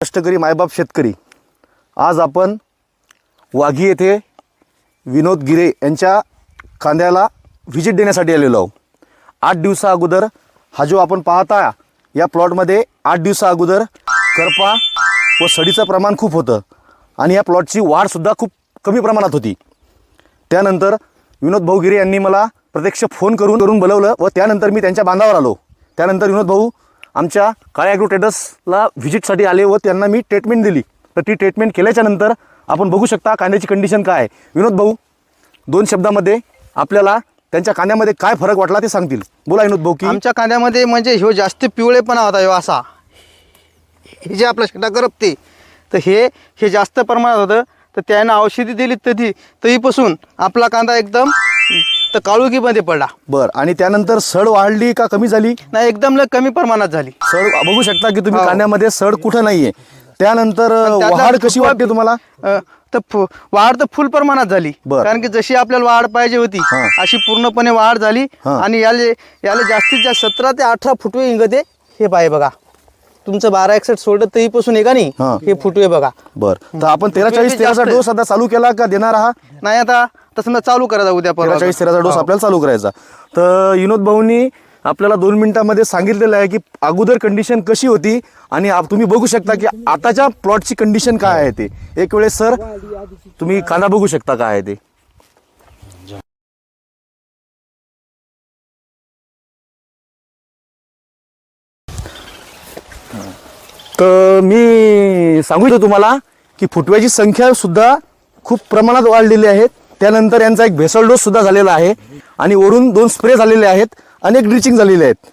कष्टकरी मायबाप शेतकरी, आज आपण वाघी येथे विनोद गिरे यांच्या कांद्याला व्हिजिट देण्यासाठी आलेलो आहोत। 8 दिवसा अगोदर हा जो आपण पाहता या प्लॉटमध्ये 8 दिवसा अगोदर करपा व सडीचं प्रमाण खूप होतं आणि या प्लॉटची वाढसुद्धा खूप कमी प्रमाणात होती। त्यानंतर विनोद भाऊ गिरे यांनी मला प्रत्यक्ष फोन करून बोलवलं व त्यानंतर मी त्यांच्या बांधावर आलो। त्यानंतर विनोद भाऊ आमच्या काळे ॲग्रो ट्रेडर्सला व्हिजिटसाठी आले व त्यांना मी ट्रीटमेंट दिली। तर ती ट्रीटमेंट केल्याच्या नंतर आपण बघू शकता कांद्याची कंडिशन काय आहे। विनोद भाऊ 2 शब्दामध्ये आपल्याला त्यांच्या कांद्यामध्ये काय फरक वाटला ते सांगतील। बोला विनोद भाऊ। की आमच्या कांद्यामध्ये म्हणजे ह्यो जास्त पिवळेपणा होता, ह्यो असा हे जे आपला शेटा करपते तर हे जास्त प्रमाणात होतं। तर त्यानं औषधी दिली तरीपासून आपला कांदा एकदम तर काळुकीमध्ये पडला। बर, आणि त्यानंतर सड वाढली का कमी झाली? नाही, एकदम कमी प्रमाणात झाली सड बघू शकता की तुम्ही कांद्यामध्ये सड कुठं नाहीये। त्यानंतर वाढ कशी वाटते तुम्हाला? तर वाढ तर फुल प्रमाणात झाली, कारण की जशी आपल्याला वाढ पाहिजे होती अशी पूर्णपणे वाढ झाली। आणि याला जास्तीत जास्त 17 ते 18 फुटवे इंगते हे पाहिजे बघा। तुमचं 1261 सोडलं तरीपासून आहे का नाही, हे फुटवे बघा। बर, तर आपण 13-40-13चा डोस आता चालू केला का देणार आहात? नाही, आता तसं चालू करायचा उद्या 13-13चा डोस आपल्याला चालू करायचा। तर विनोद भाऊंनी आपल्याला 2 मिनिटांमध्ये सांगितलेलं आहे की अगोदर कंडिशन कशी होती आणि तुम्ही बघू शकता की आताच्या प्लॉटची कंडिशन काय आहे ते। एक वेळेस सर तुम्ही कांदा बघू शकता काय आहे ते। तर मी सांगू इच्छितो तुम्हाला की फुटव्याची संख्या सुद्धा खूप प्रमाणात वाढलेली आहे। त्यानंतर यांचा एक भेसळ डोस सुद्धा झालेला आहे आणि वरून 2 स्प्रे झालेले आहेत, अनेक ड्रिचिंग झालेले आहेत।